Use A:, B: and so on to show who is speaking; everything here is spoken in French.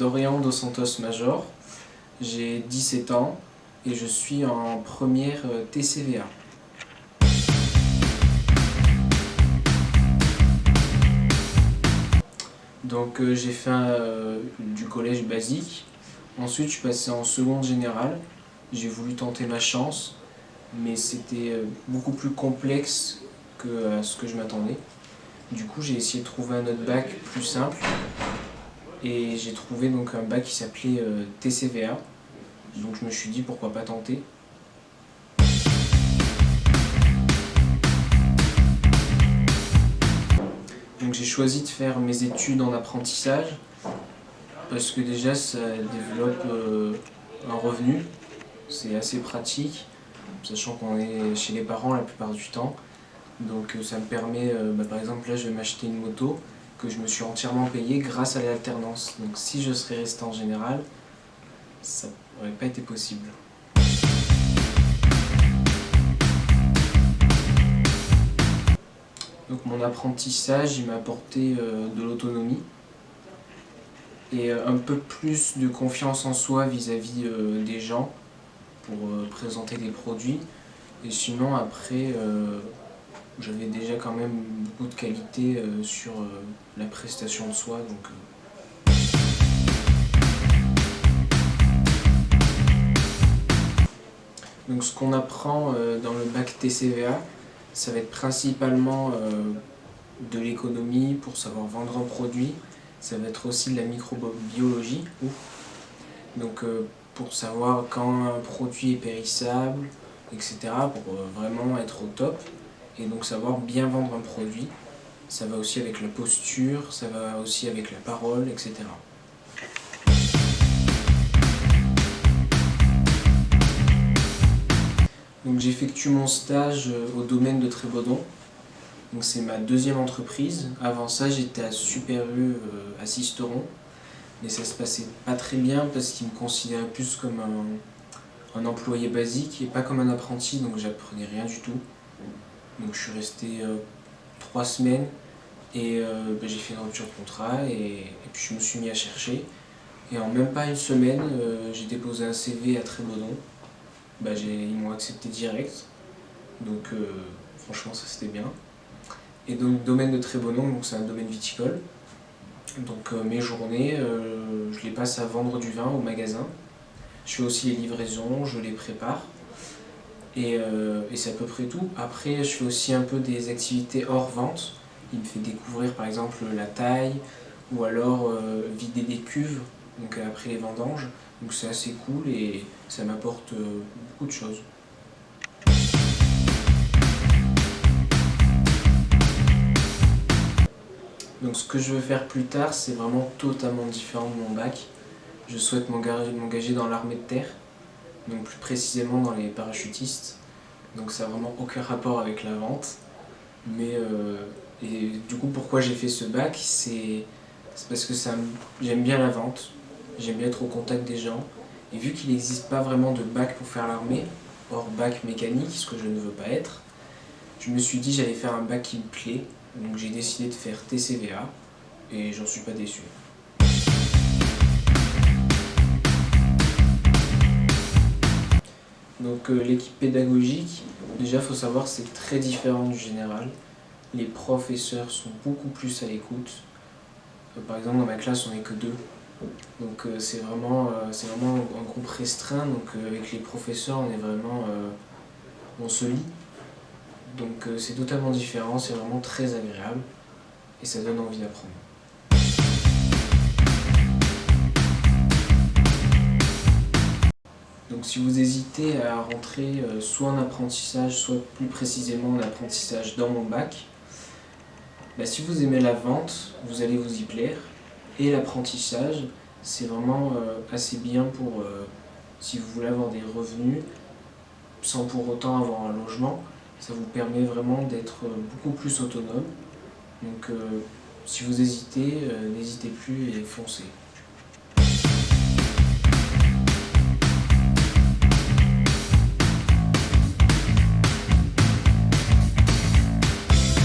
A: Dorian dos Santos Major, j'ai 17 ans et je suis en première TCVA. Donc j'ai fait du collège basique, ensuite je suis passé en seconde générale, j'ai voulu tenter ma chance, mais c'était beaucoup plus complexe que ce que je m'attendais. Du coup j'ai essayé de trouver un autre bac plus simple et j'ai trouvé donc un bac qui s'appelait TCVA, donc je me suis dit pourquoi pas tenter. Donc j'ai choisi de faire mes études en apprentissage parce que déjà ça développe un revenu, c'est assez pratique, sachant qu'on est chez les parents la plupart du temps. Donc ça me permet, par exemple là je vais m'acheter une moto que je me suis entièrement payée grâce à l'alternance. Donc si je serais resté en général, ça n'aurait pas été possible. Donc mon apprentissage il m'a apporté de l'autonomie et un peu plus de confiance en soi vis-à-vis des gens pour présenter des produits. Et sinon après j'avais déjà quand même beaucoup de qualité sur la prestation de soi. Donc ce qu'on apprend dans le bac TCVA, ça va être principalement de l'économie pour savoir vendre un produit. Ça va être aussi de la microbiologie, donc pour savoir quand un produit est périssable, etc. pour vraiment être au top. Et donc savoir bien vendre un produit. Ça va aussi avec la posture, ça va aussi avec la parole, etc. Donc j'effectue mon stage au domaine de Trébaudon. Donc c'est ma deuxième entreprise. Avant ça j'étais à Super U à Sisteron. Mais ça se passait pas très bien parce qu'ils me considéraient plus comme un employé basique et pas comme un apprenti, donc j'apprenais rien du tout. Donc je suis resté 3 semaines et j'ai fait une rupture de contrat et puis je me suis mis à chercher. Et en même pas une semaine, j'ai déposé un CV à Trébaudon. Ils m'ont accepté direct, donc franchement ça c'était bien. Et donc le domaine de Trébaudon, c'est un domaine viticole. Donc mes journées, je les passe à vendre du vin au magasin. Je fais aussi les livraisons, je les prépare. Et c'est à peu près tout. Après, je fais aussi un peu des activités hors vente. Il me fait découvrir par exemple la taille ou alors vider des cuves donc après les vendanges. Donc c'est assez cool et ça m'apporte beaucoup de choses. Donc ce que je veux faire plus tard, c'est vraiment totalement différent de mon bac. Je souhaite m'engager dans l'armée de terre, donc plus précisément dans les parachutistes. Donc ça n'a vraiment aucun rapport avec la vente. Et du coup pourquoi j'ai fait ce bac, c'est parce que j'aime bien la vente, j'aime bien être au contact des gens. Et vu qu'il n'existe pas vraiment de bac pour faire l'armée, hors bac mécanique, ce que je ne veux pas être, je me suis dit j'allais faire un bac qui me plaît. Donc j'ai décidé de faire TCVA et j'en suis pas déçu. Donc l'équipe pédagogique, déjà il faut savoir que c'est très différent du général. Les professeurs sont beaucoup plus à l'écoute. Par exemple dans ma classe on n'est que 2. Donc c'est vraiment un groupe restreint, donc avec les professeurs on se lie. Donc c'est totalement différent, c'est vraiment très agréable et ça donne envie d'apprendre. Donc si vous hésitez à rentrer soit en apprentissage, soit plus précisément en apprentissage dans mon bac, si vous aimez la vente, vous allez vous y plaire. Et l'apprentissage, c'est vraiment assez bien pour si vous voulez avoir des revenus sans pour autant avoir un logement. Ça vous permet vraiment d'être beaucoup plus autonome. Donc si vous hésitez, n'hésitez plus et foncez.